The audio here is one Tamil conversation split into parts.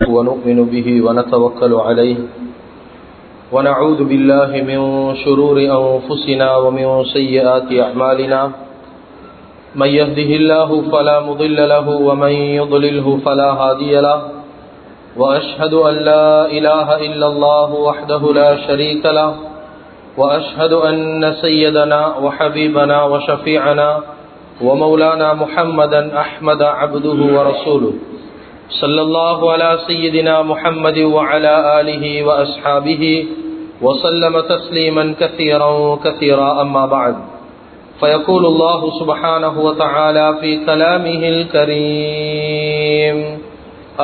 ونؤمن به ونتوكل عليه ونعوذ بالله من شرور أنفسنا ومن سيئات أعمالنا من يهده الله فلا مضل له ومن يضلله فلا هادي له وأشهد أن لا إله إلا الله وحده لا شريك له وأشهد أن سيدنا وحبيبنا وشفيعنا ومولانا محمدا أحمد عبده ورسوله صلى الله على سيدنا محمد وعلى آله وأصحابه وسلم تسليما كثيرا كثيرا أما بعد فيقول الله سبحانه وتعالى في كلامه الكريم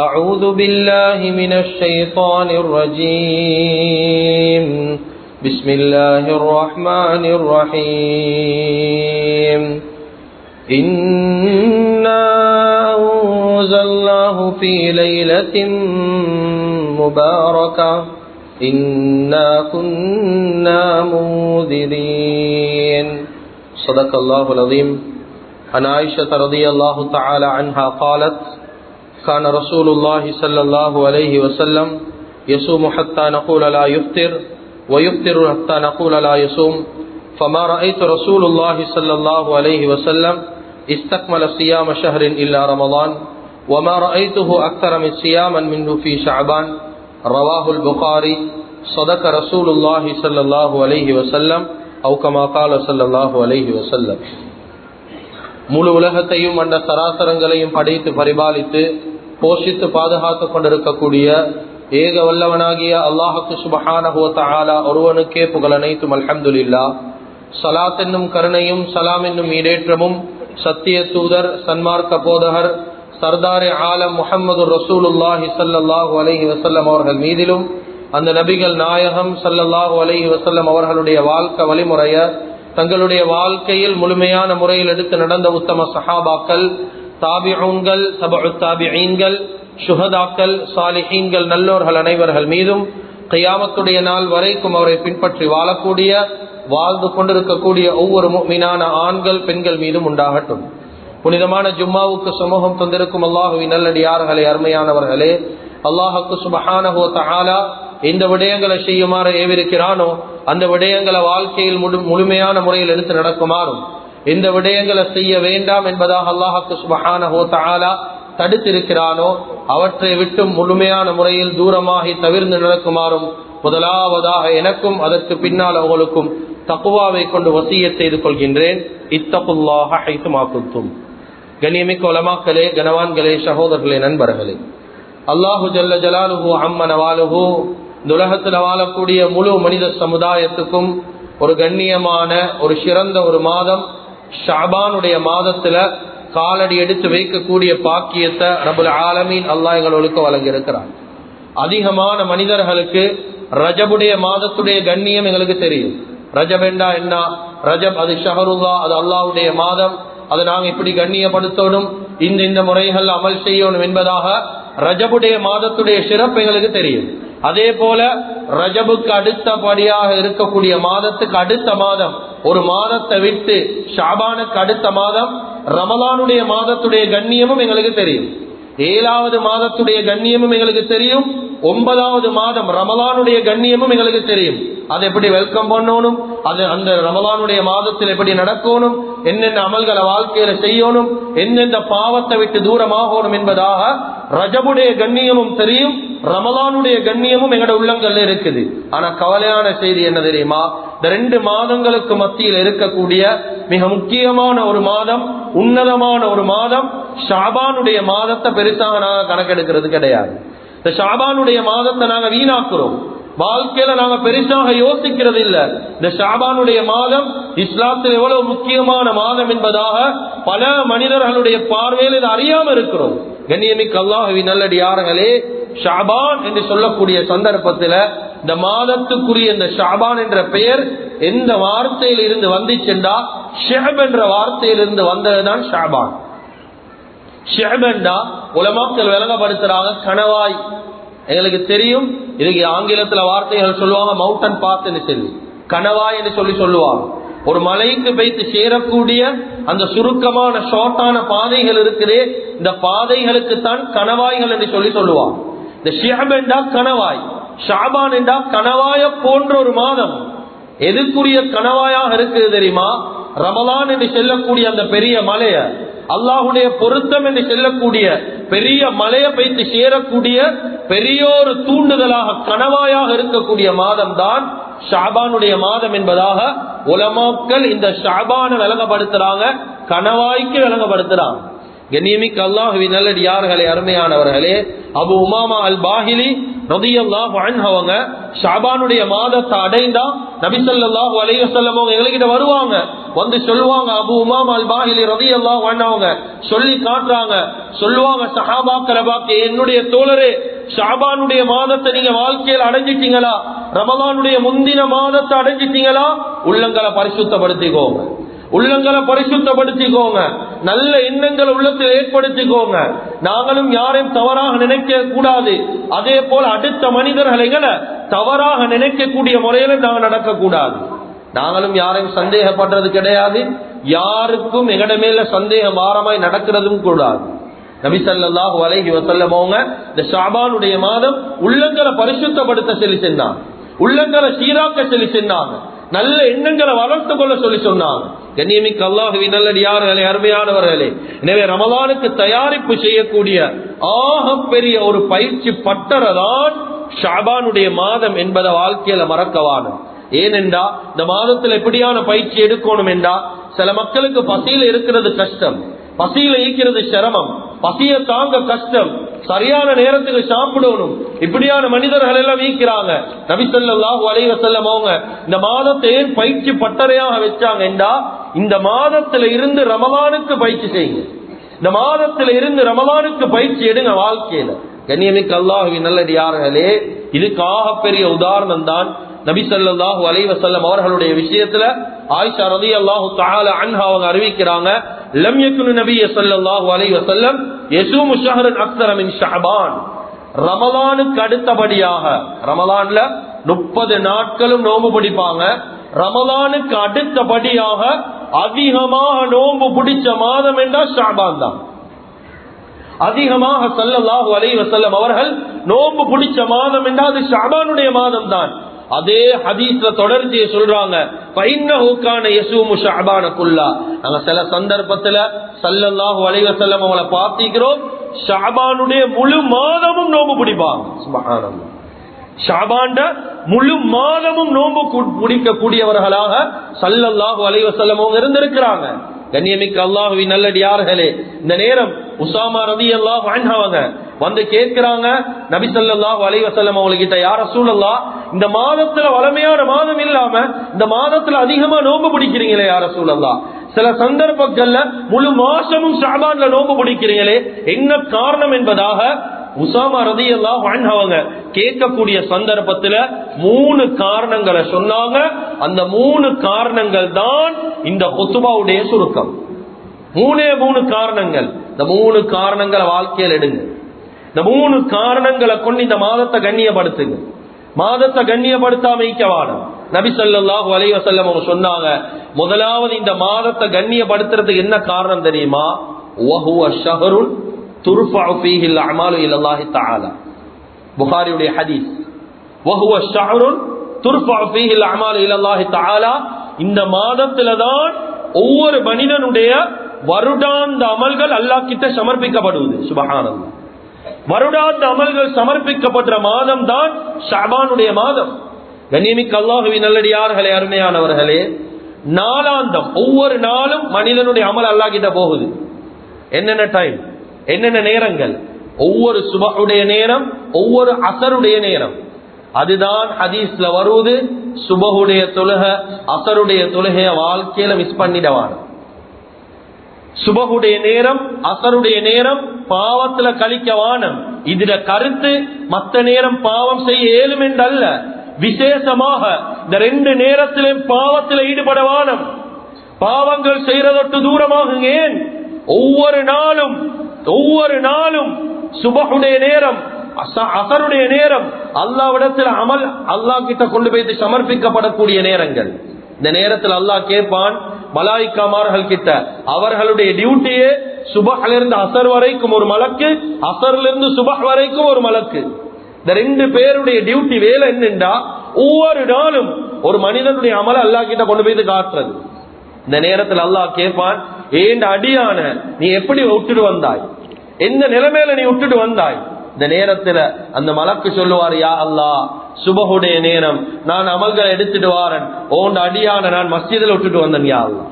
أعوذ بالله من الشيطان الرجيم بسم الله الرحمن الرحيم إنا أنزلناه في ليلة مباركة إنا كنا منذرين صدق الله العظيم. عن عائشة رضي الله تعالى عنها قالت كان رسول الله صلى الله عليه وسلم يصوم حتى نقول لا يفطر ويفطر حتى نقول لا يصوم فما رأيت رسول الله صلى الله عليه وسلم استكمل صيام شهر إلا رمضان وما رأيته أكثر من صياما منه في شعبان رواه البخاري. صدق رسول الله صلى الله عليه وسلم أو كما قال صلى الله عليه وسلم. முழு உலகத்தையும் அந்த சராசரங்களையும் படைத்து பரிபாலித்து போஷித்து பாதுகாத்து கொண்டிருக்கக்கூடிய ஏக வல்லவனாகிய அல்லாஹுக்கு சுப்ஹானஹு வ தஆலா ஒருவனுக்கே புகழ் அனைத்தும். அல்ஹம்துலில்லாஹ். ஸலாத் என்னும் கருணையும் சலாம் என்னும் ஈடேற்றமும் சத்திய தூதர் சன்மார்க்க போதகர் சர்தாரே ஆலம் முஹம்மது ரசூலுல்லாஹி ஸல்லல்லாஹு அலைஹி வஸல்லம் அவர்கள் மீதிலும் அந்த நபிகள் நாயகம் ஸல்லல்லாஹு அலைஹி வஸல்லம் அவர்களுடைய வாழ்க்கை வழிமுறைய தங்களுடைய வாழ்க்கையில் முழுமையான முறையில் எடுத்து நடந்த உத்தம சஹாபாக்கள், தாபிஊன்கள், தபஉ தாபிஈன்கள், ஷுஹதாக்கள், சாலிஹீன்கள், நல்லோர்கள் அனைவர்கள் மீதும் கியாமத்துடைய நாள் வரைக்கும் அவரை பின்பற்றி வாழக்கூடிய வாழ்ந்து கொண்டிருக்கக்கூடிய ஒவ்வொரு முஃமினான ஆண்கள் பெண்கள் மீதும் உண்டாகட்டும். புனிதமான ஜும்மாவுக்கு சமூகம் தந்திருக்கும் அல்லாஹுவின் நல்லடியார்களே, அருமையானவர்களே, அல்லாஹுக்கு சுப்ஹானஹு வ தஆலா இந்த விடயங்களை செய்யுமாறு ஏவிருக்கிறானோ அந்த விடயங்களை வாழ்க்கையில் முழுமையான முறையில் எடுத்து நடக்குமாறும், இந்த விடயங்களை செய்ய வேண்டாம் என்பதாக அல்லாஹுக்கு சுப்ஹானஹு வ தஆலா தடுத்திருக்கிறானோ அவற்றை விட்டு முழுமையான முறையில் தூரமாகி தவிர்த்து நடக்குமாறும் முதலாவதாக எனக்கும் அதற்கு பின்னால் அவங்களுக்கும் தக்வாவை கொண்டு வசியத் செய்து கொள்கின்றேன். இத்தகுல்லாஹ ஹைதுமா குன்தும். கண்ணியமிக்க உலமாக்களே, கனவான்களே, சகோதரர்களே, நண்பர்களே, அல்லாஹு ஜல்ல ஜலாலுஹு அம்ம நவாலுஹு இந்த உலகத்தில் வாழக்கூடிய முழு மனித சமுதாயத்துக்கும் ஒரு கண்ணியமான ஒரு சிறந்த ஒரு மாதம் ஷஅபானுடைய மாதத்துல காலடி எடுத்து வைக்கக்கூடிய பாக்கியத்தை ரப்புல் ஆலமீன் அல்லாஹ் எங்களுக்கு வழங்கி இருக்கிறார். அதிகமான மனிதர்களுக்கு ரஜபுடைய மாதத்துடைய கண்ணியம் எங்களுக்கு தெரியும். ரஜப் என்றா என்ன? ரஜப் அது ஷஹருல்லா, அது அல்லாஹ்வுடைய மாதம், அதை நாங்கள் இப்படி கண்ணியப்படுத்தணும், இந்த முறைகள் அமல் செய்யணும் என்பதாக ரஜபுடைய மாதத்துடைய சிறப்பு எங்களுக்கு தெரியும். அதே போல ரஜபுக்கு அடுத்தபடியாக இருக்கக்கூடிய மாதத்துக்கு அடுத்த மாதம், ஒரு மாதத்தை விட்டு ஷாபானுக்கு அடுத்த மாதம் ரமலானுடைய மாதத்துடைய கண்ணியமும் எங்களுக்கு தெரியும். 7வது மாதத்துடைய கண்ணியமும் எங்களுக்கு தெரியும். 9வது மாதம் ரமலானுடைய கண்ணியமும் எங்களுக்கு தெரியும். அதை எப்படி வெல்கம் பண்ணணும், அது அந்த ரமலானுடைய மாதத்தில் எப்படி நடக்கணும், என்னென்ன அமல்களை வாழ்க்கையில செய்யணும், எந்தெந்த பாவத்தை விட்டு தூரமாகணும் என்பதாக ரஜபுடைய கண்ணியமும் தெரியும், ரமலானுடைய கண்ணியமும் எங்களோட உள்ளங்கள்ல இருக்குது. ஆனா கவலையான செய்தி என்ன தெரியுமா? இந்த 2 மாதங்களுக்கு மத்தியில் இருக்கக்கூடிய மிக முக்கியமான ஒரு மாதம், உன்னதமான ஒரு மாதம் ஷாபானுடைய மாதத்தை பெருசாக நாங்க கணக்கெடுக்கிறது கிடையாது. இந்த ஷாபானுடைய மாதத்தை நாங்க வீணாக்குறோம், வாழ்க்கையில நாங்க பெருசாக யோசிக்கிறது இல்ல. இந்த ஷாபானுடைய மாதம் இஸ்லாத்தில் எவ்வளவு முக்கியமான மாதம் என்பதாக பல மனிதர்களுடைய பார்வையில் இதை அறியாம இருக்கிறோம். கண்ணியமிக்க அல்லாஹ்வின் நல்லடியார்களே, ஷாபான் என்று சொல்லக்கூடிய சந்தர்ப்பத்தில் இந்த மாதத்துக்குரிய இந்த ஷாபான் என்ற பெயர் எந்த வார்த்தையில் இருந்து வந்துச்சுண்டா ஷெஹப் என்ற வார்த்தையிலிருந்து வந்ததுதான் ஷாபான். ஷெஹபண்டா உலமாக்கள் விளங்கப்படுத்துறாங்க கணவாய். எங்களுக்கு தெரியும், இதுக்கு ஆங்கிலத்துல வார்த்தைகள் சொல்லுவாங்க மவுண்டன் பாத் என்று சொல்லி, கணவாய் என்று சொல்லி சொல்லுவாங்க. ஒரு மலைக்கு போய்த்து சேரக்கூடிய அந்த சுருக்கமான ஷார்ட்டான பாதைகள் இருக்குதே, இந்த பாதைகளுக்கு தான் கணவாய்கள் என்று சொல்லி சொல்லுவாங்க. இந்த ஷிஅப் என்றா கணவாய், ஷஅபான் என்றா கணவாய போன்ற ஒரு மாதம். எதுக்குரிய கணவாயாக இருக்குது தெரியுமா? ரமலான் என்று செல்லக்கூடிய அந்த பெரிய மலைய, அல்லாஹுடைய பொருத்தம் என்று செல்லக்கூடிய பெரிய மலையை வைத்து சேரக்கூடிய பெரிய ஒரு தூண்டுதலாக கணவாயாக இருக்கக்கூடிய மாதம் தான் ஷஅபானுடைய மாதம் என்பதாக உலமாக்கள் இந்த ஷஅபானை விளங்கப்படுத்துறாங்க, கணவாய்க்கு விளங்கப்படுத்துறாங்க. கண்ணியமிக்க அல்லாஹுவின் நல்லடியார்களே, அருமையானவர்களே, அபு உமாமா அல் பாஹிலி ரலியல்லாஹு அன்ஹு அவங்க ஷஅபானுடைய மாதத்தை அடைந்தா நபி ஸல்லல்லாஹு அலைஹி வஸல்லம் அவங்க எங்ககிட்ட வருவாங்க, வந்து சொல்லுவாங்க. அபு உமாமா அல் பாஹிலி ரலியல்லாஹு அன்ஹு அவங்க சொல்லி காட்டுறாங்க, சொல்லுவாங்க, சஹாபாக்களை பார்த்து, என்னுடைய தோழரே, ஷஅபானுடைய மாதத்தை நீங்க வாழ்க்கையில் அடைஞ்சிட்டீங்களா? ரமலானுடைய முந்தின மாதத்தை அடைஞ்சிட்டீங்களா? உள்ளங்களை பரிசுத்தப்படுத்திக்கோங்க, உள்ளங்களை பரிசுத்தப்படுத்திக்கோங்க, நல்ல எண்ணங்களை உள்ளத்தில் ஏற்படுத்திக்கோங்க. நாங்களும் யாரையும் தவறாக நினைக்க கூடாது, அதே போல அடுத்த மனிதர்களை தவறாக நினைக்கக்கூடிய முறையில நாங்கள் நடக்கக்கூடாது. நாங்களும் யாரையும் சந்தேகப்படுறது கிடையாது, யாருக்கும் எங்கட மேல சந்தேகம் வாரமாய் நடக்கிறதும் கூடாது. நபி ஸல்லல்லாஹு அலைஹி வஸல்லம் அவங்க இந்த ஷஅபானுடைய மாதம் உள்ளங்களை பரிசுத்தப்படுத்த சொல்லி சொன்னாங்க, உள்ளங்களை சீராக்க சொல்லி சொன்னாங்க, நல்ல எண்ணங்களை வளர்த்து கொள்ள சொல்லி சொன்னாங்க. கண்ணியமிக்க அல்லாஹுவின் நல்லடியார்களே, அருமையானவர்களே, எனவே ரமலானுக்கு தயாரிப்பு செய்யக்கூடிய ஆக பெரிய ஒரு பயிற்சி பட்டறதான் ஷஅபானுடைய மாதம் என்பதை வாழ்க்கையில மறக்கவான. ஏனென்றா இந்த மாதத்தில் எப்படியான பயிற்சி எடுக்கணும் என்றா, சில மக்களுக்கு பசியில இருக்கிறது கஷ்டம், பசியில ஈக்கிறது சிரமம், பசிய தாங்க கஷ்டம், சரியான நேரத்துக்கு சாப்பிடணும், இப்படியான மனிதர்கள் எல்லாம் ஈக்கிறாங்க. நபி ஸல்லல்லாஹு அலைஹி வஸல்லம் அவங்க இந்த மாதத்தை ஏன் பயிற்சி பட்டறையாக வச்சாங்க என்றா, இந்த மாதத்துல இருந்து ரமலானுக்கு பயிற்சி செய்யுங்க, இந்த மாதத்துல இருந்து ரமலானுக்கு பயிற்சி எடுங்க வாழ்க்கையில. கண்ணியமிக்க அல்லாஹுவின் நல்லடியார்களே, இதுக்காக பெரிய உதாரணம் தான் நபி ஸல்லல்லாஹு அலைஹி வஸல்லம் அவர்களுடைய விஷயத்துல ஆயிஷா ரலியல்லாஹு தஆலா அன்ஹா அவங்க அறிவிக்கிறாங்க, லம் யகுனு நபி ஸல்லல்லாஹு அலைஹி வஸல்லம் யஸூமு ஷஹரன் அக்ஸர மின் ஷஅபான். ரமலானுக்கு அடுத்தபடியாக, ரமலான்ல 30 நாட்களும் நோன்பு பிடிப்பாங்க, ரமலானுக்கு அடுத்தபடியாக அதிகமாக நோன்பு பிடிச்ச மாதம் என்றால் ஷஅபான் தான். அதிகமாக ஸல்லல்லாஹு அலைஹி வஸல்லம் அவர்கள் நோன்பு பிடிச்ச மாதம் என்றால் அது ஷஅபானுடைய மாதம் தான். அதே ஹதீஸ்ல தொடர்ச்சியை சொல்றாங்க, ஃபைன்னஹு கான யஸூமு ஷஅபான குல்லா. நாங்க சில சந்தர்ப்பத்துல ஸல்லல்லாஹு அலைஹி வஸல்லம் அவங்களை பார்த்திக்கிறோம், ஷஅபானுடைய முழு மாதமும் நோன்பு பிடிப்பாங்க. சுப்ஹானல்லாஹ், ஷஅபான்ட முழு மாதமும் நோன்பு பிடிக்கக்கூடியவர்களாக ஸல்லல்லாஹு அலைஹி வஸல்லம் அவங்க இருந்திருக்கிறாங்க. கண்ணியமிக்க அல்லாஹுவின் நல்லடியார்களே, இந்த நேரம் உஸாமா ரலியல்லாஹு அன்ஹு அவங்க வந்து கேட்கிறாங்க நபி ஸல்லல்லாஹு அலைஹி வஸல்லம் அவங்ககிட்ட, யா ரசூலல்லாஹ், இந்த மாதத்துல வளமையான மாதம் இல்லாம இந்த மாதத்துல அதிகமா நோன்பு பிடிக்கிறீங்களே யா ரசூலல்லாஹ், சில சந்தர்ப்பங்கள்ல முழு மாசமும் ஷஅபான்ல நோன்பு பிடிக்கிறீங்களே, என்ன காரணம் என்பதாக உஸாமா ரலியல்லாஹு அன்ஹு அவங்க கேட்கக்கூடிய சந்தர்ப்பத்துல 3 காரணங்களை சொன்னாங்க. அந்த 3 காரணங்கள் தான் இந்த குத்பாவுடைய சுருக்கம். 3 காரணங்கள். இந்த 3 காரணங்களை வாழ்க்கையில் எடுங்க. இந்த 3 காரணங்களை கொண்டு இந்த மாதத்தை கண்ணியப்படுத்துங்க. மாதத்தை கண்ணியப்படுத்தாம வைக்கவான நபி ஸல்லல்லாஹு அலைஹி வஸல்லம் அவங்க சொன்னாங்க, முதலாவது இந்த மாதத்தை கண்ணியப்படுத்துறதுக்கு என்ன காரணம் தெரியுமா? வஹுவ ஷஹருன் துர்ஃபஉ ஃபீஹி அல்-அமாலு இலல்லாஹி தஆலா. புகாரியுடைய ஹதீஸ், வஹுவ ஷஹருன் துர்ஃபஉ ஃபீஹி அல்-அமாலு இலல்லாஹி தஆலா. இந்த மாதத்துல தான் ஒவ்வொரு மனிதனுடைய வருடாந்த அமல்கள் அல்லாஹ் கிட்ட சமர்ப்பிக்கப்படுவது. சுப்ஹானல்லாஹ், வருடாந்த அமல்கள் சமர்ப்பிக்கப்படுற மாதம் தான் ஷஅபானுடைய மாதம். கண்ணியமிக்க அல்லாஹுவின் நல்லடியார்களே, அருமையானவர்களே, நாளாந்தம் ஒவ்வொரு நாளும் மனிதனுடைய அமல் அல்லாஹ் கிட்ட போகுது. என்னென்ன டைம், என்னென்ன நேரங்கள், ஒவ்வொரு சுபஹுடைய நேரம், ஒவ்வொரு அசருடைய நேரம், அதுதான் ஹதீஸ்ல வருவது. சுபஹுடைய தொழுகை, அசருடைய தொழுகைய வாழ்க்கையில மிஸ் பண்ணிடவான. சுபஹுடைய நேரம், அசருடைய நேரம் பாவத்துல கழிக்கவானம். இதுல கருத்து மற்ற நேரம் பாவம் செய்ய ஏழும் என்றல்ல, விசேஷமாக இந்த 2 நேரத்திலும் பாவத்தில் ஈடுபடவானம். பாவங்கள் செய்யறதொட்டு தூரமாகுங்க. ஏன்? ஒவ்வொரு நாளும் சுபஹுடைய நேரம், அசருடைய நேரம் அல்லாஹ்விடத்தில் அமல் அல்லாஹ் கிட்ட கொண்டு போய் சமர்ப்பிக்கப்படக்கூடிய நேரங்கள். இந்த நேரத்தில் அல்லாஹ் கேட்பான் மலாயிக்காமார்கள் கிட்ட, அவர்களுடைய டியூட்டியே சுபஹ்ல இருந்து அசர் வரைக்கும் ஒரு மலக்கு, அசர்ல இருந்து சுபஹ் வரைக்கும் ஒரு மலக்கு. இந்த ரெண்டு பேருடைய டியூட்டி வேலை என்னண்டா ஒவ்வொரு நாளும் ஒரு மனிதனுடைய அமல அல்லாஹ் கிட்ட கொண்டு போய் காட்டுறது. இந்த நேரத்தில் அல்லாஹ் கேட்பான், ஏண்ட அடியான நீ எப்படி விட்டுட்டு வந்தாய், எந்த நிலைமையில நீ விட்டுட்டு வந்தாய். இந்த நேரத்துல அந்த மலக்கு சொல்லுவார், யா அல்லாஹ் சுபஹுடைய நேரம், நான் அமல்களை எடுத்துட்டு வாரன், ஓண்ட அடியான நான் மஸ்ஜிதில் விட்டுட்டு வந்தேன் யா அல்லாஹ்,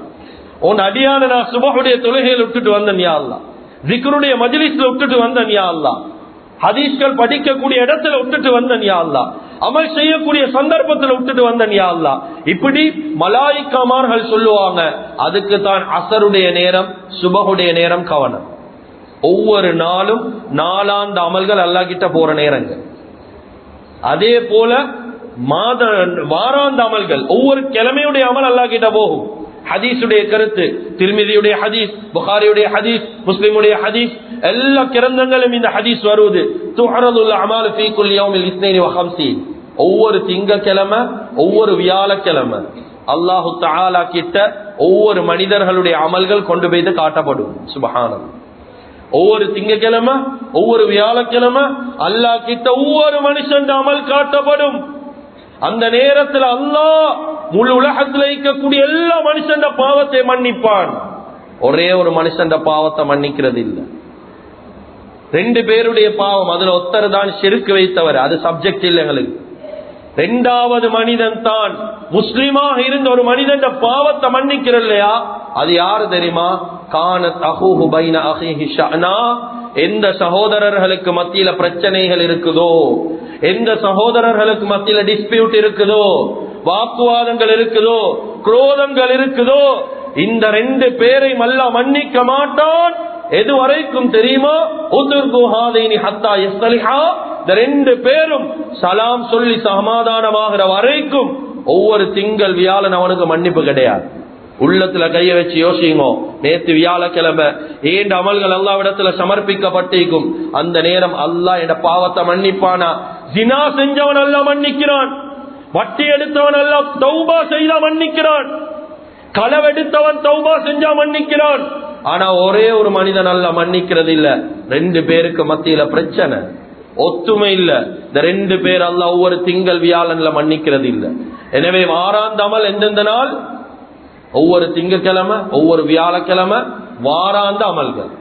உன் அடியான நான் சுபஹுடைய தொழுகையில் விட்டுட்டு வந்தேன் யா அல்லாஹ், ஜிக்ருடைய மஜ்லிஸ்ல விட்டுட்டு வந்தேன் யா அல்லாஹ், ஹதீஸ்கள் படிக்கக்கூடிய இடத்துல விட்டுட்டு வந்தேன் யா அல்லாஹ், அமல் செய்யக்கூடிய சந்தர்ப்பத்தில் விட்டுட்டு வந்தேன் யா அல்லாஹ். இப்படி மலாயிக்காமார்கள் சொல்லுவாங்க. அதுக்கு தான் அசருடைய நேரம், சுபஹுடைய நேரம் கவனம். ஒவ்வொரு நாளும் நாளாந்த அமல்கள் அல்லாஹ் கிட்ட போற நேரங்கள். அதே போல வாராந்த அமல்கள், ஒவ்வொரு கிழமையுடைய அமல் அல்லாஹ் கிட்ட போகும். ஹதீஸுடைய கருத்து, திர்மிதியுடைய ஹதீஸ், புகாரியுடைய ஹதீஸ், முஸ்லிமுடைய ஹதீஸ், எல்லா கிரந்தங்களும் இந்த ஹதீஸ் வருவது. துஹரதுல் அமாலு ஃபீ குல்லி யௌமில் இஸ்னைனி வ ஹம்ஸீன், ஒவ்வொரு திங்கக்கிழமை ஒவ்வொரு வியாழக்கிழமை அல்லாஹு தஆலா கிட்ட ஒவ்வொரு மனிதர்களுடைய அமல்கள் கொண்டு போய் காட்டப்படும். சுப்ஹானல்லாஹ். ஒவ்வொரு திங்கக்கிழமை ஒவ்வொரு வியாழக்கிழமை அல்லாஹ் கிட்ட ஒவ்வொரு மனுஷன் அமல் காட்டப்படும். அந்த நேரத்தில் அல்லாஹ் முழு உலகத்தில் இருக்கக்கூடிய எல்லா மனுஷன் பாவத்தை மன்னிப்பான். ஒரே ஒரு மனுஷன் பாவத்தை மன்னிக்கிறது இல்லை. ரெண்டு பேருடைய பாவம், அதுல ஒருத்தர் தான் ஷிர்க் வைத்தவர், அது சப்ஜெக்ட் இல்லை எங்களுக்கு. ரெண்டாவது மனிதன் தான் முஸ்லிமாக இருந்த ஒரு மனிதன் பாவத்தை மன்னிக்கிறது இல்லையா, அது யாரு தெரியுமா? கானத் அஹூஹு பைன அஹீஹி ஷஅனா, எந்த சகோதரர்களுக்கு மத்தியில பிரச்சனைகள் இருக்குதோ, எந்த சகோதரர்களுக்கு மத்தியில டிஸ்பியூட் இருக்குதோ, வாக்குவாதங்கள் இருக்குதோ, குரோதங்கள் இருக்குதோ, இந்த ரெண்டு பேரை அல்லாஹ் மன்னிக்க மாட்டான். எது வரைக்கும் தெரியுமா? இந்த ரெண்டு பேரும் சலாம் சொல்லி சமாதானமாகிற வரைக்கும் ஒவ்வொரு திங்கள் வியாழன் அவனுக்கு மன்னிப்பு கிடையாது. உள்ளத்துல கைய வச்சு யோசிங்க, நேத்து வியாழக்கிழமை ஏண்ட அமல்கள் அல்லாஹ்விடத்துல சமர்ப்பிக்கப்பட்டிருக்கும். அந்த நேரம் அல்லாஹ் என் பாவத்தை மன்னிப்பானா? ஜினா செஞ்சவன் அல்லாஹ் மன்னிக்கிறான், வட்டி எடுத்தவன் அல்லாஹ் தௌபா செய்தா மன்னிக்கிறான், களவெடுத்தவன் தௌபா செஞ்சா மன்னிக்கிறான். ஆனா ஒரே ஒரு மனிதன் அல்லாஹ் மன்னிக்கிறது இல்ல. ரெண்டு பேருக்கு மத்தியில பிரச்சனை, ஒத்துமை இல்ல. இந்த ரெண்டு பேர் அல்லாஹ் ஒவ்வொரு திங்கள் வியாழன்ல மன்னிக்கிறது இல்ல. எனவே வாராந்த அமல் எந்தெந்த நாள்? ஒவ்வொரு திங்கக்கிழமை ஒவ்வொரு வியாழக்கிழமை வாராந்த அமல்கள்.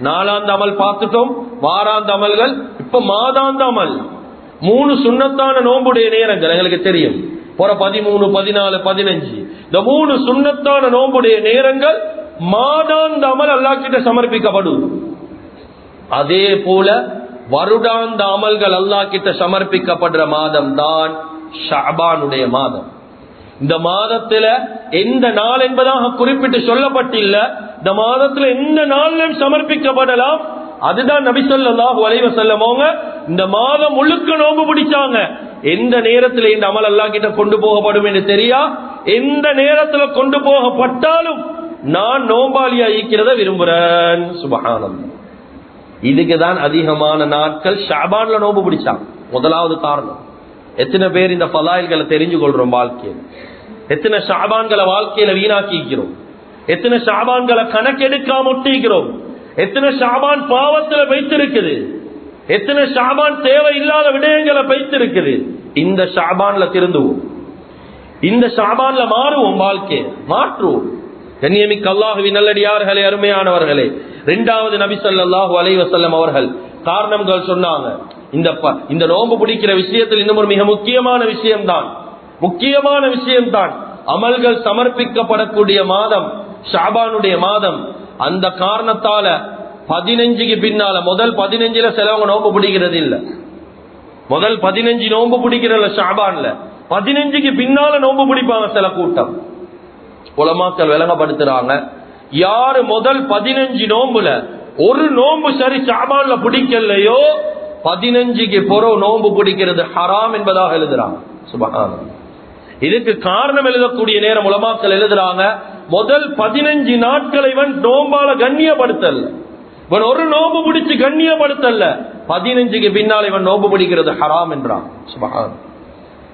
நாளாந்த அமல் பார்த்துட்டோம், வாராந்த அமல்கள். இப்ப மாதாந்த அமல், 3 சுன்னத்தான நோம்புடைய நேரங்கள் எங்களுக்கு தெரியும். போற 13, 14, 15 இந்த 3 சுன்னத்தான நோம்புடைய நேரங்கள் மாதாந்த அமல் அல்லாஹ் கிட்ட சமர்ப்பிக்கப்படும். அதே போல வருடாந்த அமல்கள் அல்லாஹ் கிட்ட சமர்ப்பிக்கப்படுற மாதம் தான் ஷஅபானுடைய மாதம். இந்த மாதத்துல எந்த நாள் என்பதாக குறிப்பிட்டு சொல்லப்பட்டில்ல. இந்த மாதத்துல எந்த நாளிலும் சமர்ப்பிக்கப்படலாம். அதுதான் நபி ஸல்லல்லாஹு அலைஹி வஸல்லம் அவங்க இந்த மாதம் முழுக்க நோன்பு பிடிச்சாங்க. எந்த நேரத்துல இந்த அமல் அல்லாஹ் கிட்ட கொண்டு போகப்படும் என்று தெரியா. எந்த நேரத்துல கொண்டு போகப்பட்டாலும் நான் நோம்பாளியா இருக்கிறத விரும்புறேன். சுப்ஹானல்லாஹ். இதுக்குதான் அதிகமான நாட்கள் ஷஅபான்ல நோன்பு பிடிச்சாங்க. முதலாவது காரணம், எத்தனை பேர் இந்த ஃபலாயில்களை தெரிஞ்சு கொள்றோம் வாழ்க்கையில், எத்தனை ஷஅபான்களை வாழ்க்கையில வீணாக்கிக்கிறோம், எத்தனை ஷஅபான்களை கணக்கெடுக்காம ஒட்டிக்கிறோம், எத்தனை ஷஅபான் பாவத்துல வைத்திருக்குது, எத்தனை ஷஅபான் தேவையில்லாத விடயங்களை வைத்திருக்குது. இந்த ஷஅபான்ல திருந்துவோம், இந்த ஷஅபான்ல மாறுவோம், வாழ்க்கையை மாற்றுவோம். கண்ணியமிக்க அல்லாஹ்வின் நல்லடியார்களே, அருமையானவர்களே, இரண்டாவது நபி ஸல்லல்லாஹு அலைஹி வஸல்லம் அவர்கள் காரணங்கள் சொன்னாங்க. இந்த நோன்பு பிடிக்கிற விஷயத்தில் இன்னும் ஒரு மிக முக்கியமான விஷயம்தான் அமல்கள் சமர்ப்பிக்கப்படக்கூடிய மாதம் ஷஅபானுடைய மாதம். அந்த காரணத்தால 15க்கு பின்னால முதல் 15ல சிலவங்க நோன்பு பிடிக்கிறது இல்ல. முதல் 15 நோன்பு பிடிக்கிறல ஷஅபான்ல, 15க்கு பின்னால நோன்பு பிடிப்பாங்க சில கூட்டம். உலமாக்கள் விளங்கப்படுத்துறாங்க, யாரு முதல் 15 நோம்புல ஒரு நோம்பு சரி ஷஅபான்ல பிடிக்கலையோ 15க்கு பிறகு நோம்பு பிடிக்கிறது ஹராம் என்பதாக எழுதுறாங்க. சுப்ஹானல்லாஹ். இதுக்கு காரணம் எழுதக்கூடிய நேரம் உலமாக்கள் எழுதுறாங்க, முதல் 15 நாட்களை இவன் நோம்பால கண்ணியப்படுத்தல, இவன் ஒரு நோம்பு பிடிச்சு கண்ணியப்படுத்தல, 15க்கு பின்னால் இவன் நோம்பு பிடிக்கிறது ஹராம் என்றான். சுப்ஹானல்லாஹ்.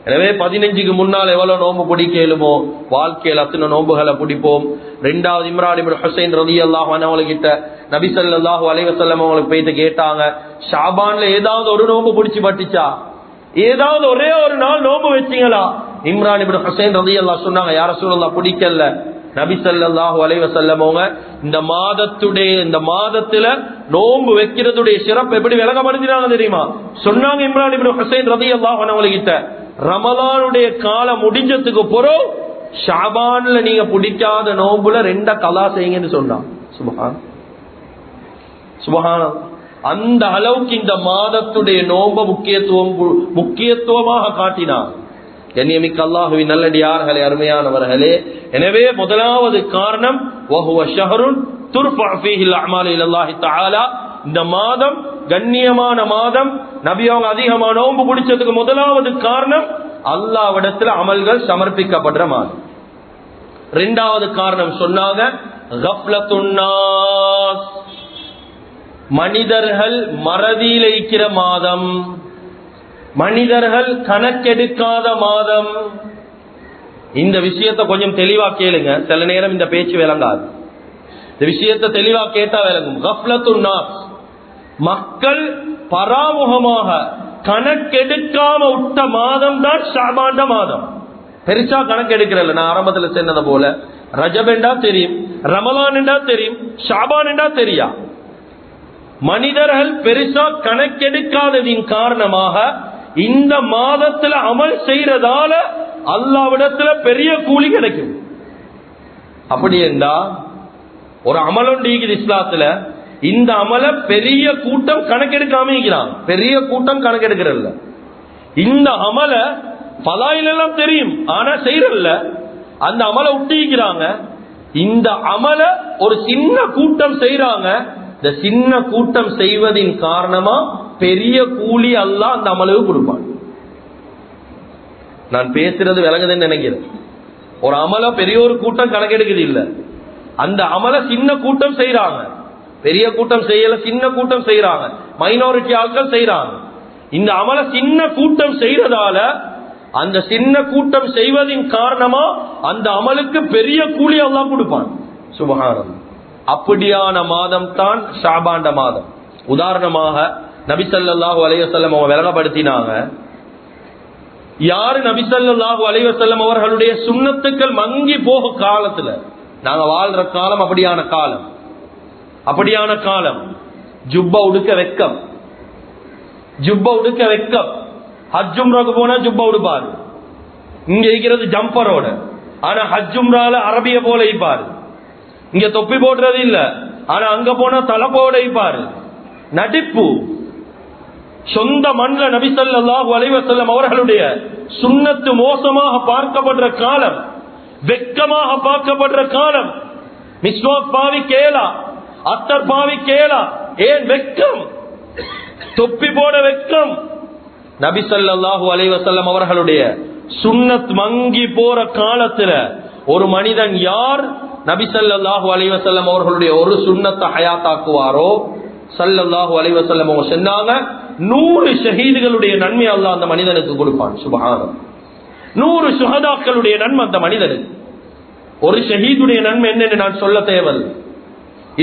எனவே 15க்கு முன்னால் எவ்வளவு நோம்பு பிடிக்கலுமோ வாழ்க்கையில் அத்தனை நோம்புகளை பிடிப்போம். இரண்டாவது இம்ரான் இப்னு ஹுசைன் ரலியல்லாஹு அன்ஹு அவங்ககிட்ட நபி ஸல்லல்லாஹு அலைஹி வஸல்லம் அவங்களுக்கு போயிட்டு கேட்டாங்க, ஷஅபான்ல ஏதாவது ஒரு நோம்பு பிடிச்சு பட்டுச்சா? ஏதாவது ஒரே ஒரு நாள் நோன்பு வச்சீங்களா? இம்ரான் இப்னு ஹுசைன் ரலியல்லாஹு சொன்னாங்க, யா ரசூலல்லாஹ் பிடிக்கல. நபி ஸல்லல்லாஹு அலைஹி வஸல்லம் அவங்க இந்த மாதத்துல நோன்பு வைக்கிறதுடைய சிறப்பு எப்படி விளங்கப்படுத்தினாங்க தெரியுமா? சொன்னாங்க இம்ரான் இப்னு ஹுசைன் ரலியல்லாஹு அன்ஹு கிட்ட, ரமலானுடைய காலம் முடிஞ்சதுக்கு பிறகு ஷாபான்ல நீங்க பிடிக்காத நோன்புல 2 கலா செய்யுங்கன்னு சொன்னாங்க. சுப்ஹானல்லாஹ். அந்த அளவுக்கு இந்த மாதத்துடைய நோன்ப முக்கியத்துவமாக காட்டினார். கண்ணியமிக்க அல்லாஹுவின் நல்லடியார்களே, அருமையானவர்களே, எனவே முதலாவது காரணம் வஹுவ ஷஹ்ருன் துர்ஃபஅ ஃபீஹில் அஅமாலு இலல்லாஹி தஆலா. இந்த மாதம் கண்ணியமான மாதம். நபி அவங்க அதிகமான நோன்பு பிடிச்சதுக்கு முதலாவது காரணம் அல்லாஹ்விடத்தில் அமல்கள் சமர்ப்பிக்கப்படுற மாதம். இரண்டாவது காரணம் சொன்னாங்க கஃப்லத்துன் நாஸ், மனிதர்கள் மறதியில் இருக்கிற மாதம், மனிதர்கள் கணக்கெடுக்காத மாதம். இந்த விஷயத்தை கொஞ்சம் தெளிவா கேளுங்க, சில நேரம் இந்த பேச்சு விளங்காது. இந்த விஷயத்தை தெளிவா கேட்டா விளங்கும். கஃப்லத்துன் நாஸ், மக்கள் பராமுகமாக கணக்கெடுக்காம விட்ட மாதம் தான் ஷாபான் மாதம். பெருசா கணக்கெடுக்கிறல்ல. நான் ஆரம்பத்தில் சொன்னது போல ரஜப் என்றா தெரியும், ரமலான் என்றா தெரியும், ஷாபான் என்றா தெரியா. மனிதர்கள் பெருசா கணக்கெடுக்காததின் காரணமாக இந்த மாதத்துல அமல் செய்யறதால அல்லாஹ்விடத்துல பெரிய கூலி கிடைக்கும். அப்படி என்றா ஒரு அமலொன்று இஸ்லாத்துல, இந்த அமல பெரிய கூட்டம் கணக்கெடுக்காம இருக்கிறான், பெரிய கூட்டம் கணக்கெடுக்கிறல்ல. இந்த அமல பலாயிலெல்லாம் தெரியும், ஆனா செய்யறல்ல. அந்த அமலை விட்டிக்கிறாங்க. இந்த அமல ஒரு சின்ன கூட்டம் செய்யறாங்க. இந்த சின்ன கூட்டம் செய்வதின் காரணமா பெரிய கூலி அல்லாஹ் அந்த அமலுக்கு கொடுப்பான். நான் பேசுறது விளங்குதுன்னு நினைக்கிறேன். ஒரு அமல பெரிய ஒரு கூட்டம் கணக்கெடுக்குது இல்ல, அந்த அமல சின்ன கூட்டம் செய்யறாங்க. பெரிய கூட்டம் செய்யல, சின்ன கூட்டம் செய்யறாங்க, மைனாரிட்டி ஆட்கள் செய்யறாங்க. இந்த அமல சின்ன கூட்டம் செய்யறதால அந்த சின்ன கூட்டம் செய்வதின் காரணமா அந்த அமலுக்கு பெரிய கூலி அல்லாஹ் கொடுப்பான். சுப்ஹானல்லாஹ். அப்படியான மாதம் தான் ஷாபான் மாதம். உதாரணமாக நபி ஸல்லல்லாஹு அலைஹி வஸல்லம் அவங்க விளங்கப்படுத்தினாங்க, யாரு நபி ஸல்லல்லாஹு அலைஹி வஸல்லம் அவர்களுடைய சுன்னத்துக்கள் மங்கி போக காலத்துல, நாங்க வாழ்ற காலம் அப்படியான காலம், அப்படியான காலம். ஜுப்பா உடுக்க வெக்கம், ஜுப்பா உடுக்க வெக்கம். ஹஜ்ஜும்ராக்கு போனா ஜுப்பா உடுப்பாரு. இங்க இருக்கிறது ஜம்பரோட, ஆனா ஹஜ்ஜும்ரால அரபிய போல இருப்பாரு. இங்க தொப்பி போடுறது இல்ல, ஆனா அங்க போனா தலப்போட இருப்பாரு. நடிப்பு. சொந்த மண்ல நபி ஸல்லல்லாஹு அலைஹி வஸல்லம் அவர்களுடைய சுன்னத்து மோசமாக பார்க்கப்படுற காலம், வெக்கமாக பார்க்கப்படுற காலம். மிஸ்வாக் பாவி கேளா, அத்தர் பாவி கேளா. ஏன் வெக்கம்? தொப்பி போட வெக்கம். நபி ஸல்லல்லாஹு அலைஹி வஸல்லம் அவர்களுடைய சுன்னத் மங்கி போற காலத்துல ஒரு மனிதன் யார் நபி ஸல்லல்லாஹு அலைஹி வஸல்லம் அவர்களுடைய ஒரு சுன்னத்தை ஹயாத்தாக்குவாரோ, ஸல்லல்லாஹு அலைஹி வஸல்லம் அவங்க சொன்னாங்க 100 ஷஹீதுகளுடைய நன்மை அல்லாஹ் அந்த மனிதனுக்கு கொடுப்பான். சுப்ஹானல்லாஹ். 100 சுஹதாக்களுடைய நன்மை அந்த மனிதனுக்கு. ஒரு ஷஹீதுடைய நன்மை என்னன்னு நான் சொல்ல தேவையில்லை.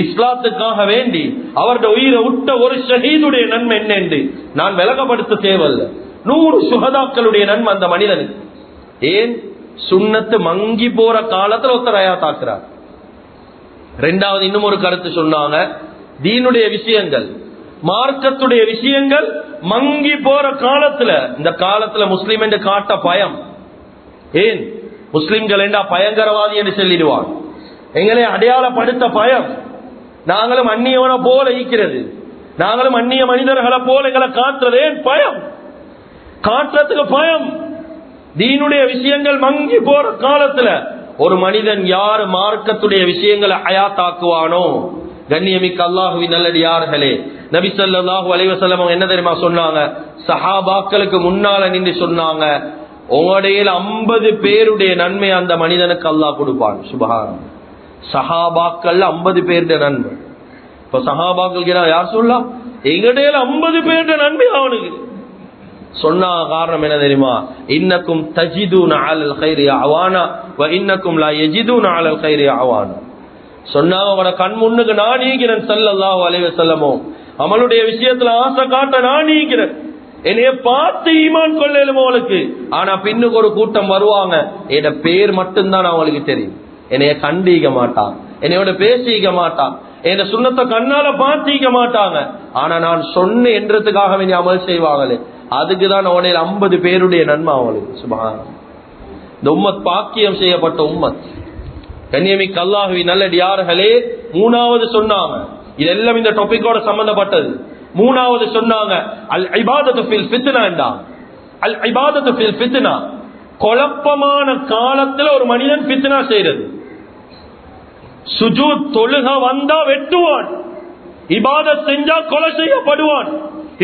இஸ்லாத்துக்காக வேண்டி அவருடைய உயிரை விட்ட ஒரு ஷஹீதுடைய நன்மை என்ன என்று நான் விளங்கப்படுத்த தேவையில்லை. 100 சுஹதாக்களுடைய நன்மை அந்த மனிதனுக்கு. ஏன்? சுன்னத்து மங்கி போற காலத்துல ஒருத்தர் ஹயாத்தாக்குறார். இரண்டாவது இன்னும் ஒரு கருத்து சொன்னாங்க, தீனுடைய விஷயங்கள், மார்க்கத்துடைய விஷயங்கள் மங்கி போற காலத்துல, இந்த காலத்துல முஸ்லிம் என்று காட்ட பயம். ஏன்? முஸ்லிம்கள் என்றா பயங்கரவாதி என்று சொல்லிடுவான். எங்களை அடையாளப்படுத்த பயம். நாங்களும் அந்நியவனை போல ஈக்கிறது, நாங்களும் அந்நிய மனிதர்களை போல எங்களை காட்டுறது. ஏன் பயம்? காட்டுறதுக்கு பயம். தீனுடைய விஷயங்கள் மங்கி போற காலத்துல ஒரு மனிதன் யாரு மார்க்கத்துடைய விஷயங்களை ஹயாத்தாக்குவானோ, கண்ணியமிக்க அல்லாஹுவின் நல்லடியார்களே, நபி ஸல்லல்லாஹு அலைஹி வஸல்லம் என்ன தெரியுமா சொன்னாங்க? சஹாபாக்களுக்கு முன்னால நின்று சொன்னாங்க, உங்களுடைய 50 பேருடைய நன்மை அந்த மனிதனுக்கு அல்லாஹ் கொடுப்பான். சுப்ஹான். சஹாபாக்கள் 50 பேருடைய நன்மை. இப்ப சஹாபாக்கள் யார் சொல்லலாம்? எங்களுடைய 50 பேருடைய நன்மை அவனுக்கு சொன்ன காரணம் என்ன தெரியுமா? இன்னக்கும் தஜிதுன அலல் கைரி அவானா வ இன்னக்கும் லா யஜிதுன அலல் கைரி அவானா. சொன்னாங்க, அவன கண் முன்னுக்கு நான் நீக்கிறேன் ஸல்லல்லாஹு அலைஹி வஸல்லம், அமலுடைய விஷயத்துல ஆசை காட்ட நான் நீக்கிறேன். என்னைய பார்த்து ஈமான் கொள்ளலும் அவளுக்கு. ஆனா பின்னுக்கு ஒரு கூட்டம் வருவாங்க, என் பேர் மட்டும்தான் அவங்களுக்கு தெரியும், என்னைய கண்டிக்க மாட்டான், என்னையோட பேசிக்க மாட்டான், என் சுண்ணத்தை கண்ணால பார்த்திக்க மாட்டாங்க. ஆனா நான் சொன்னேன் என்றதுக்காக வேண்டிய அமல் செய்வாங்களே, அதுக்குதான் அவனையில் 50 பேருடைய நன்மை அவளுக்கு. சுப்ஹானல்லாஹ். இந்த உம்மத் பாக்கியம் செய்யப்பட்ட உம்மத். கண்ணியமிக்க அல்லாஹ்வின் நல்லடியார்களே, மூணாவது சொன்னாங்க, இதெல்லாம் இந்த டாபிக்கோட சம்பந்தப்பட்டது. மூணாவது சொன்னாங்க அல் இபாதத்து ஃபில் ஃபித்னா என்றாங்க. அல் இபாதத்து ஃபில் ஃபித்னா, குழப்பமான காலத்துல ஒரு மனிதன் ஃபித்னா செய்யறது. சுஜூத் தொழுக வந்தா வெட்டுவான், இபாதத் செஞ்சா கொலை செய்யப்படுவான்.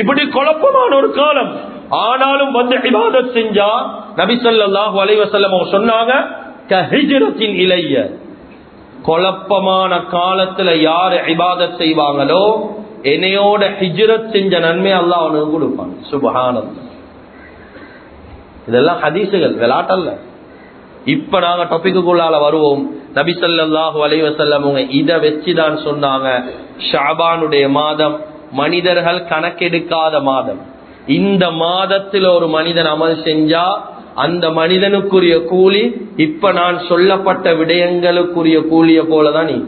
இப்படி குழப்பமான ஒரு காலம். ஆனாலும் வந்து இபாதத் செஞ்சா நபி ஸல்லல்லாஹு அலைஹி வஸல்லம் சொன்னாங்க, கஹிஜ்ரத்தின் இலைய, குழப்பமான காலத்துல யாரு இபாதத் செய்வாங்களோ என்னையோட ஹிஜ்ரத் செஞ்ச நன்மை அல்லாஹ் அவனுக்கு கொடுப்பான். சுப்ஹானல்லாஹ். இதெல்லாம் ஹதீசுகள், விளையாட்டல்ல. இப்ப நாங்க டாபிக்குள்ளால வருவோம். நபி ஸல்லல்லாஹு அலைஹி வஸல்லம் இத வச்சுதான் சொன்னாங்க, ஷஅபானுடைய மாதம் மனிதர்கள் கணக்கெடுக்காத மாதம். இந்த மாதத்தில் ஒரு மனிதன் அமல் செஞ்சா அந்த மனிதனுக்குரிய கூலி இப்ப நான் சொல்லப்பட்ட விடயங்களுக்குரிய கூலிய போலதான். நீ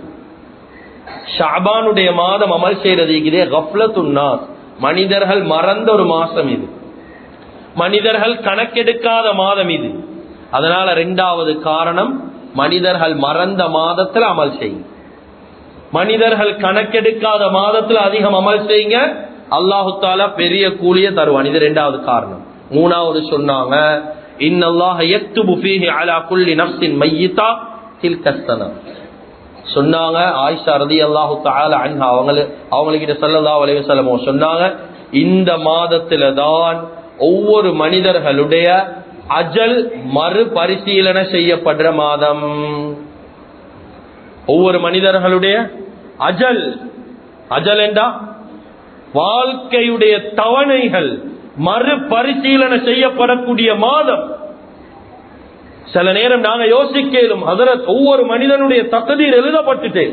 ஷஅபானுடைய மாதம் அமல் செய்யறது கஃப்லத்துன் நாஸ், மனிதர்கள் மறந்த ஒரு மாசம் இது, மனிதர்கள் கணக்கெடுக்காத மாதம் இது. அதனால 2வது காரணம், மனிதர்கள் மறந்த மாதத்துல அமல் செய்யுங்க, மனிதர்கள் கணக்கெடுக்காத மாதத்துல அதிகம் அமல் செய்யுங்க, அல்லாஹு தஆலா பெரிய கூலிய தருவான். இது 2வது காரணம். 3வது சொன்னாங்க, இன்னல்லாஹ யக்துபு ஃபீஹி அலா குல்லி நஃப்ஸின் மய்யிதா தில்க ஸனா. சொன்னாங்க ஆயிஷா ரலியல்லாஹு தஆலா அன்ஹா அவங்களுக்கு ஸல்லல்லாஹு அலைஹி வஸல்லம் சொன்னாங்க, இந்த மாதத்துல தான் ஒவ்வொரு மனிதர்களுடைய அஜல் மறுபரிசீலனை செய்யப்படுற மாதம். ஒவ்வொரு மனிதர்களுடைய அஜல், அஜல் என்றா வாழ்க்கையுடைய தவணைகள் மறுபரிசீலனை செய்யப்படக்கூடிய மாதம். சில நேரம் நாங்க யோசிக்கலும், ஹதரத் ஒவ்வொரு மனிதனுடைய தக்தீர் எழுதப்பட்டுட்டு,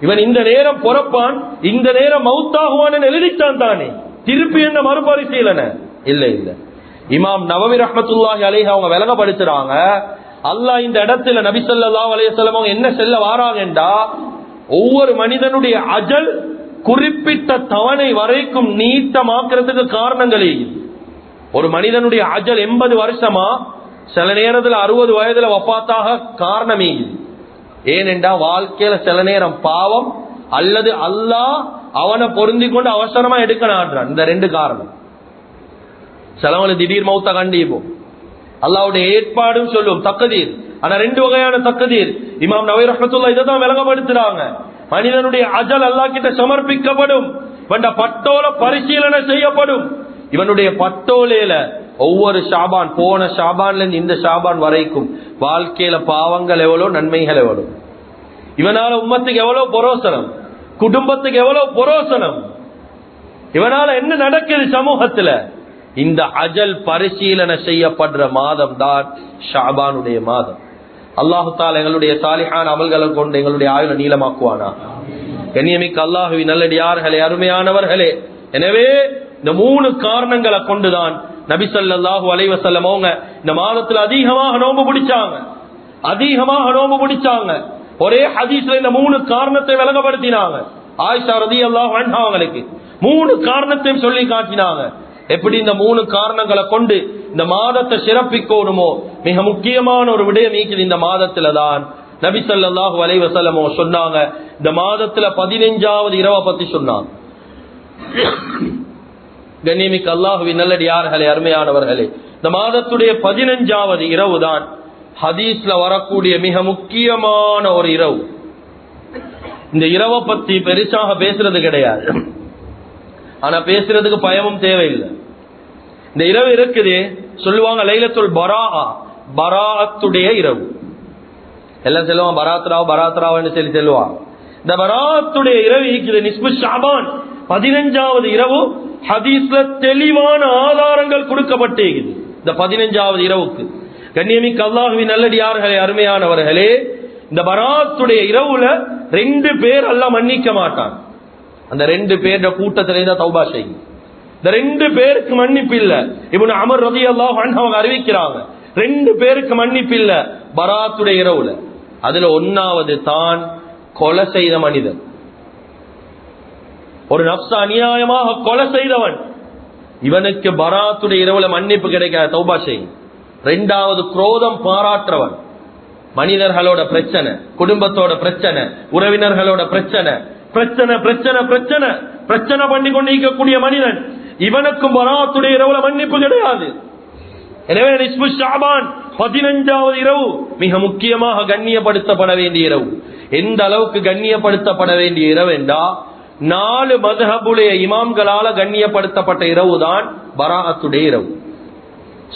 இவன் இந்த நேரம் பிறப்பான், இந்த நேரம் மௌத்தாகுவான் எழுதித்தான் தானே, திருப்பி என்ன மறுபரிசீலனை? இல்ல இல்ல. இமாம் நவவி ரஹ்மத்துல்லாஹி அலைஹி அவங்க விளங்கப்படுத்துறாங்க, அல்லாஹ் இந்த இடத்துல நபி ஸல்லல்லாஹு அலைஹி வஸல்லம் என்ன சொல்ல வாராங்கண்டா, ஒவ்வொரு மனிதனுடைய அஜல் குறிப்பிட்ட தவணை வரைக்கும் நீட்டமாக்குறதுக்கு காரணங்களே. ஒரு மனிதனுடைய அஜல் 80 வருஷமா, சில நேரத்தில் 60 வயதுல வஃபாத்தாக காரணமே. ஏனென்றா வாழ்க்கையில சில நேரம் பாவம் அல்லது அல்லாஹ் அவனை பொருந்தி கொண்டு அவசரமா எடுக்க நாடுறான். இந்த 2 காரணம். சிலவங்களுக்கு திடீர் மௌத்த கண்டிப்போம், அல்லாஹ்வுடைய ஏற்பாடும் சொல்லும் தக்தீர். ஆனா 2 வகையான தக்தீர். இமாம் நவவி ரஹ்மத்துல்லாஹி இதைத்தான் விளங்கப்படுத்துறாங்க, மனிதனுடைய அஜல் அல்லாஹ் கிட்ட சமர்ப்பிக்கப்படும், இவன் பட்டோல பரிசீலனை செய்யப்படும். இவனுடைய பட்டோலையில ஒவ்வொரு ஷாபான், போன ஷாபான்ல இருந்து இந்த ஷாபான் வரைக்கும் வாழ்க்கையில பாவங்கள் எவ்வளவு, நன்மைகள் எவ்வளவு, இவனால உம்மத்துக்கு எவ்வளவு புரோசனம், குடும்பத்துக்கு எவ்வளவு புரோசனம், இவனால என்ன நடக்குது சமூகத்துல. இந்த அஜல் பரிசீலனை செய்யப்படுற மாதம் தான் ஷாபானுடைய மாதம். அல்லாஹு தஆலா எங்களுடைய சாலிஹான அமல்களை கொண்டு எங்களுடைய ஆயுளை நீளமாக்குவானா. கண்ணியமிக்க அல்லாஹுவின் நல்லடியார்களே, அருமையானவர்களே, எனவே இந்த 3 காரணங்களை கொண்டுதான் நபி ஸல்லல்லாஹு அலைஹி வஸல்லம் அவங்க இந்த மாதத்துல அதிகமாக நோன்பு பிடிச்சாங்க. ஒரே ஹதீஸ்ல இந்த 3 காரணத்தை விளங்கப்படுத்தினாங்க. ஆயிஷா ரலியல்லாஹு அன்ஹா அவங்களுக்கு 3 காரணத்தையும் சொல்லி காட்டினாங்க. எப்படி இந்த 3 காரணங்களை கொண்டு இந்த மாதத்தை சிறப்பிக்கணுமோ, மிக முக்கியமான ஒரு விடயம் இருக்குது. இந்த மாதத்துல தான் நபி ஸல்லல்லாஹு அலைஹி வஸல்லம் சொன்னாங்க, இந்த மாதத்துல 15வது இரவை பத்தி சொன்னாங்க. கண்ணியமிக்க அல்லாஹுவின் நல்லடியார்களே, அருமையானவர்களே, இந்த மாதத்துடைய 15வது இரவு தான் ஹதீஸ்ல வரக்கூடிய மிக முக்கியமான ஒரு இரவு. இந்த இரவை பத்தி பெருசாக பேசுறது கிடையாது, ஆனா பேசுறதுக்கு பயமும் தேவையில்லை. இந்த இரவு இருக்குது, சொல்லுவாங்க லைலத்துல் பராஅ, பராஅத்துடைய இரவு. எல்லாம் சொல்லுவாங்க பராத்ராவுன்னு சொல்லி சொல்லுவாங்க. இந்த பராஅத்துடைய இரவு இருக்குது, நிஸ்பு ஷாபான் 15வது இரவு. ஹதீஸ்ல தெளிவான ஆதாரங்கள் கொடுக்கப்பட்டிருக்குது இந்த 15வது இரவுக்கு. கண்ணியமிக்க அல்லாஹுவின் நல்லடியார்களே, அருமையானவர்களே, இந்த பராத்துடைய இரவுல 2 பேர் அல்லாஹ் மன்னிக்க மாட்டான். அந்த 2 பேர கூட்டத்திலே தான் தௌபா செய்யும். இந்த 2 பேருக்கு மன்னிப்பு இல்ல. இப்னு அமர் ரலியல்லாஹு அன்ஹு அவங்க அறிவிக்கிறாங்க 2 பேருக்கு மன்னிப்பு இல்ல பராத்துடைய இரவுல. அதுல ஒன்னாவது தான் கொலை செய்த மனிதன், ஒரு நப்ச அநியாயமாக கொலை செய்தவன், இவனுக்கு பராத்துடைய இரவுல மன்னிப்பு கிடைக்காத, தௌபா செய்யும். 2வது குரோதம் பாராற்றவன், மனிதர்களோட பிரச்சனை, குடும்பத்தோட பிரச்சனை, உறவினர்களோட பிரச்சனை, பிரச்சனை பிரச்சனை பிரச்சனை பிரச்சனை பண்ணி கொண்டிருக்கக்கூடிய மனிதன், இவனுக்கும் பராத்துடைய இரவுல மன்னிப்பு கிடையாது. எனவே நிஸ்பு ஷாபான் 15வது இரவு மிக முக்கியமாக கண்ணியப்படுத்தப்பட வேண்டிய இரவு. எந்த அளவுக்கு கண்ணியப்படுத்தப்பட வேண்டிய இரவு என்றா 4 மذஹபுடைய இமாம்களால கண்ணியப்படுத்தப்பட்ட இரவு தான் பராஅத்துடைய இரவு.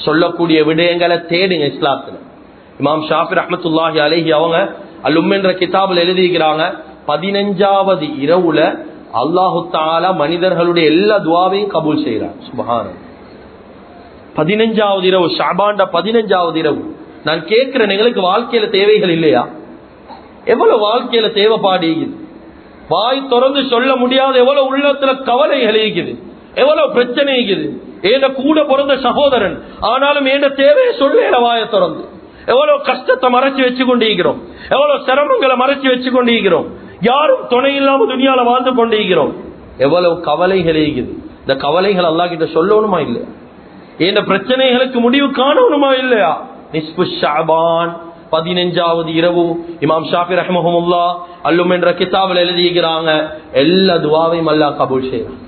சொல்லக்கூடிய விடயங்களை தேடுங்க இஸ்லாத்துல. இமாம் ஷாஃபி ரஹ்மத்துல்லாஹி அலைஹி அவங்க அல்-உம் என்ற கிதாபில் எழுதியிருக்கிறாங்க 15வது இரவுல அல்லாஹு தஆலா மனிதர்களுடைய எல்லா துஆவையும் கபூல் செய்றார். சுப்ஹானல்லாஹ். 15வது இரவு, ஷஅபான் 15வது இரவு. நான் கேட்கிறேன், எங்களுக்கு வாழ்க்கையில தேவைகள் இல்லையா? எவ்வளவு வாழ்க்கையில தேவைப்பாடு இருக்குது, வாய் திறந்து சொல்ல முடியாத எவ்வளவு உள்ளத்துல கவலைகள் இருக்குது, எவ்வளவு பிரச்சனை இருக்குது. ஏத கூட பிறந்த சகோதரன், ஆனாலும் ஏத தேவையை சொல்ல வாயை திறந்து எவ்வளவு கஷ்டத்தை மறைச்சு வச்சு கொண்டிருக்கிறோம், எவ்வளவு சிரமங்களை மறைச்சு வச்சு கொண்டிருக்கிறோம், யாரும் துணை இல்லாம துனியால வாழ்ந்து கொண்டிருக்கிறோம். எவ்வளவு கவலைகள் இருக்குது. இந்த கவலைகள் அல்லாஹ் கிட்ட சொல்லணுமா இல்லையா? இந்த பிரச்சனைகளுக்கு முடிவு காணணுமா இல்லையா? நிஸ்பு ஷஅபான் 15வது இரவு இமாம் ஷாஃபி ரஹ்மஹுல்லாஹ் அல்-உம் என்ற கிதாபில் எழுதியிருக்கிறாங்க எல்லா துஆவையும் அல்லாஹ் கபூல் செய்றான்,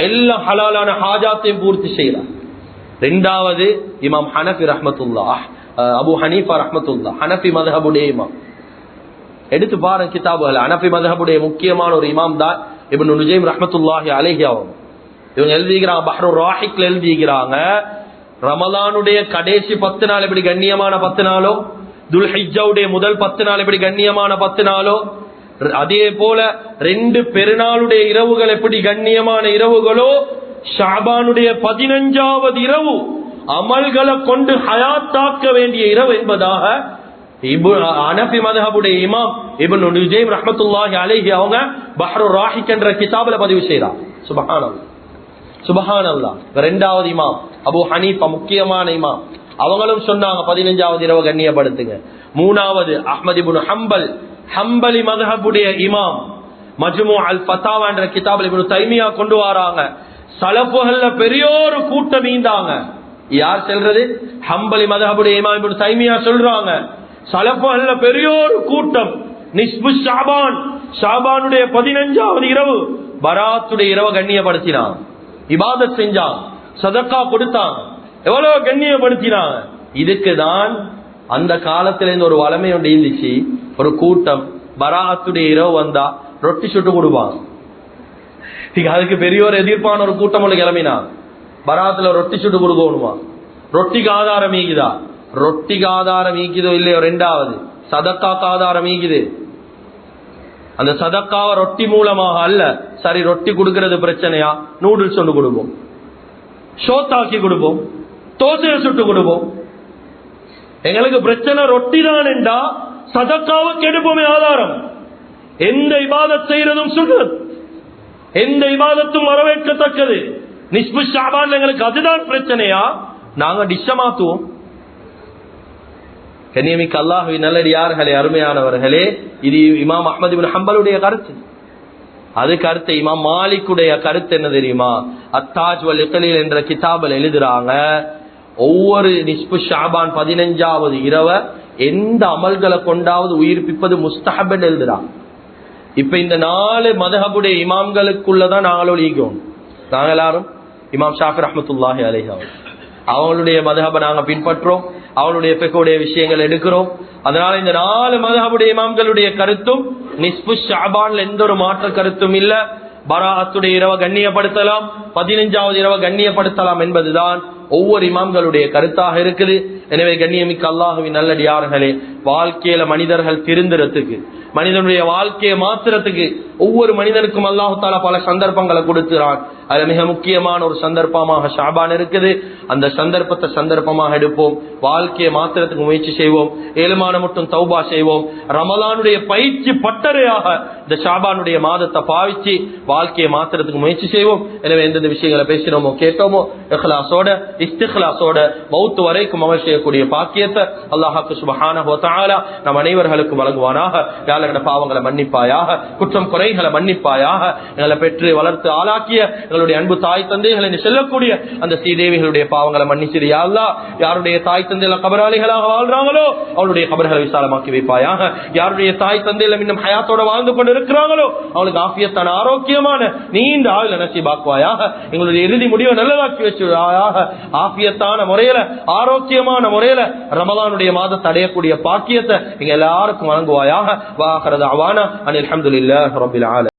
எல்லா ஹலாலான ஹாஜாத்தையும் பூர்த்தி செய்றான். 2வது இமாம் ஹனஃபி ரஹ்மத்துல்லாஹ், அபு ஹனீஃபா ரஹ்மத்துல்லாஹ், ஹனஃபி மذஹபுடைய இமாம். எடுத்து பாருங்க கிதாபுகள். ஹனஃபி மذஹபுடைய முக்கியமான ஒரு இமாம் தான் இப்னு நுஜைம் ரஹ்மத்துல்லாஹி அலைஹி. இவங்க எழுதிக்கிறாங்க பஹ்ருர் ராஹிக்ல எழுதிக்கிறாங்க ரமலானுடைய கடைசி 10 நாள் எப்படி கண்ணியமான 10 நாளோ, துல்ஹிஜ்ஜாவுடைய முதல் 10 நாள் எப்படி கண்ணியமான 10 நாளோ, அதே போல 2 பெருநாளுடைய இரவுகள் எப்படி கண்ணியமான இரவுகளோ, ஷஅபானுடைய 15வது இரவு அமல்களை கொண்டு ஹயாத்தாக்க வேண்டிய இரவு என்பதாக ஹனஃபி மذஹபுடைய இமாம் இப்னு நுஜைம் ரஹ்மத்துல்லாஹி அலைஹி அவங்க பஹ்ருர் ராஹிக் என்ற கிதாபுல பதிவு செய்றாங்க. சுப்ஹானல்லாஹ் சுப்ஹானல்லாஹ். 2வது இமாம் அபு ஹனீஃபா முக்கியமான இமாம், அவங்களும் சொன்னாங்க 15வது இரவு கண்ணியப்படுத்துங்க. 3வது அஹ்மத் இப்னு ஹம்பல், ஹம்பலி மذஹபுடைய இமாம், மஜ்மூ அல் ஃபதாவா என்ற கிதாபில் இப்னு தைமியா கொண்டு வராங்க சலஃபுகள்ல பெரியோரு கூட்டம் ஈந்தாங்க. யார் சொல்றது? ஹம்பலி மذஹபுடைய இமாம் இப்னு தைமியா சொல்றாங்க சலஃபுகள்ல பெரியோரு கூட்டம் நிஸ்பு ஷஅபான், ஷஅபானுடைய 15வது இரவு பராத்துடைய இரவு கண்ணியப்படுத்தினாங்க, இபாதத் செஞ்சாங்க, சதக்கா கொடுத்தாங்க, எவ்வளவு கண்ணியப்படுத்தினாங்க. இதுக்குதான் அந்த காலத்துல இருந்து ஒரு வளமை ஒன்று இருந்துச்சு, ஒரு கூட்டம் பராத்துடைய இரவு வந்தா ரொட்டி சுட்டு கொடுப்பாங்க. அதுக்கு பெரிய ஒரு எதிர்ப்பான ஒரு கூட்டம் ஒன்று கிளம்பினா பராத்துல ரொட்டி சுட்டு கொடுக்கணுமா? ரொட்டிக்கு ஆதாரம் ஈக்குதா? ரொட்டிக்கு ஆதாரம் ஈக்குதோ இல்லையோ? 2வது சதக்காக்கு ஆதாரம் ஈக்குது. அந்த சதக்காவை ரொட்டி மூலமாக அல்ல. சரி, ரொட்டி கொடுக்கறது பிரச்சனையா? நூடுல்ஸ் ஒன்று கொடுப்போம், ஷோத்தாக்கி கொடுப்போம், தோசையை சுட்டு கொடுப்போம். எங்களுக்கு பிரச்சனை ரொட்டி தான் என்றா சதக்காவை கெடுப்போமே ஆதாரம். எந்த இபாதத் செய்யறதும் சுன்னத், எந்த இபாதத்தும் வரவேற்கத்தக்கது. நிஸ்பு ஷஅபான் எங்களுக்கு அதுதான் பிரச்சனையா? நாங்க டிஷ்ஷ மாத்துவோம். கண்ணியமிக்க அல்லாஹ்வின் நல்லடியார்களே, அருமையானவர்களே, இது இமாம் அஹ்மத் இப்னு ஹம்பலுடைய கருத்து. அதுக்கு அடுத்து இமாம் மாலிக்குடைய கருத்து என்ன தெரியுமா? அத்தாஜ் வல் இக்லீல் என்ற கிதாபில் எழுதுறாங்க ஒவ்வொரு நிஸ்பு ஷஅபான் 15வது இரவ எந்த அமல்களை கொண்டாவது உயிர்ப்பிப்பது முஸ்தஹப் என்று எழுதுறாங்க. இப்ப இந்த 4 மذஹபுடைய இமாம்களுக்குள்ளதான் நாங்களோட ஈகோம். நாங்க எல்லாரும் இமாம் ஷாஃபி ரஹ்மத்துல்லாஹி அலைஹி அவங்களுடைய மذஹபை நாங்க பின்பற்றோம், அவங்களுடைய ஃபிக்ஹுடைய விஷயங்கள் எடுக்கிறோம். அதனால இந்த 4 மذஹபுடைய இமாம்களுடைய கருத்தும் நிஸ்பு ஷஅபான்ல எந்த ஒரு மாற்ற கருத்தும் இல்ல. பராஅத்துடைய இரவை கண்ணியப்படுத்தலாம், 15வது இரவை கண்ணியப்படுத்தலாம் என்பதுதான் ஒவ்வொரு இமாம்களுடைய கருத்தாக இருக்குது. எனவே கண்ணியமிக்க அல்லாஹ்வின் நல்லடியார்களே, வாழ்க்கையில மனிதர்கள் திருந்துறதுக்கு, மனிதனுடைய வாழ்க்கையை மாத்துறதுக்கு ஒவ்வொரு மனிதனுக்கும் அல்லாஹ் தஆலா பல சந்தர்ப்பங்களை கொடுக்கிறான். அதுல மிக முக்கியமான ஒரு சந்தர்ப்பமாக ஷாபான் இருக்குது. அந்த சந்தர்ப்பத்தை சந்தர்ப்பமாக எடுப்போம், வாழ்க்கையை மாத்திரத்துக்கு முயற்சி செய்வோம், ஏழுமான மட்டும் தௌபா செய்வோம். ரமலானுடைய பயிற்சி பட்டறையாக இந்த ஷாபானுடைய மாதத்தை பாவிச்சு வாழ்க்கையை மாத்திரத்துக்கு முயற்சி செய்வோம். எனவே எந்தெந்த விஷயங்களை பேசினோமோ கேட்டோமோ இஹ்லாஸோட இஸ்திக்லாஸோட மௌத் வரைக்கும் அமல் செய்யக்கூடிய பாக்கியத்தை அல்லாஹ் சுப்ஹானஹு வ தஆலா நம் அனைவர்களுக்கும் வழங்குவானாக. யா அல்லாஹ் எங்களுடைய பாவங்களை மன்னிப்பாயாக, குற்றம் குறைகளை மன்னிப்பாயாக. எங்களை பெற்று வளர்த்து ஆளாக்கிய எங்களுடைய அன்பு தாய் தந்தைகள் என்று சொல்லக்கூடிய அந்த ஸ்ரீதேவிகளுடைய பாவங்களை மன்னிச்சிரு யா அல்லாஹ். யாருடைய தாய் தந்தைகள் கபராளிகளாக வாழ்றாங்களோ அவருடைய கபர்களை விசாலமாக்கி வைப்பாயாக. யாருடைய தாய் தந்தையில இன்னும் ஹயாத்தோட வாழ்ந்து கொண்டு இருக்கிறாங்களோ அவளுக்கு ஆஃபியத்தான ஆரோக்கியமான நீண்ட ஆயுள நசீபாக்குவாயாக. எங்களுடைய இறுதி முடிவை நல்லதாக்கி வச்சுவாயாக. ஆஃபியத்தான முறையில ஆரோக்கியமான முறையில ரமலானுடைய மாதத்தை அடையக்கூடிய பாக்கியத்தை எங்க எல்லாருக்கும் வழங்குவாயாக. வாஹிரு தஅவானா அனில் ஹம்துலில்லாஹி ரப்பில் ஆலமீன்.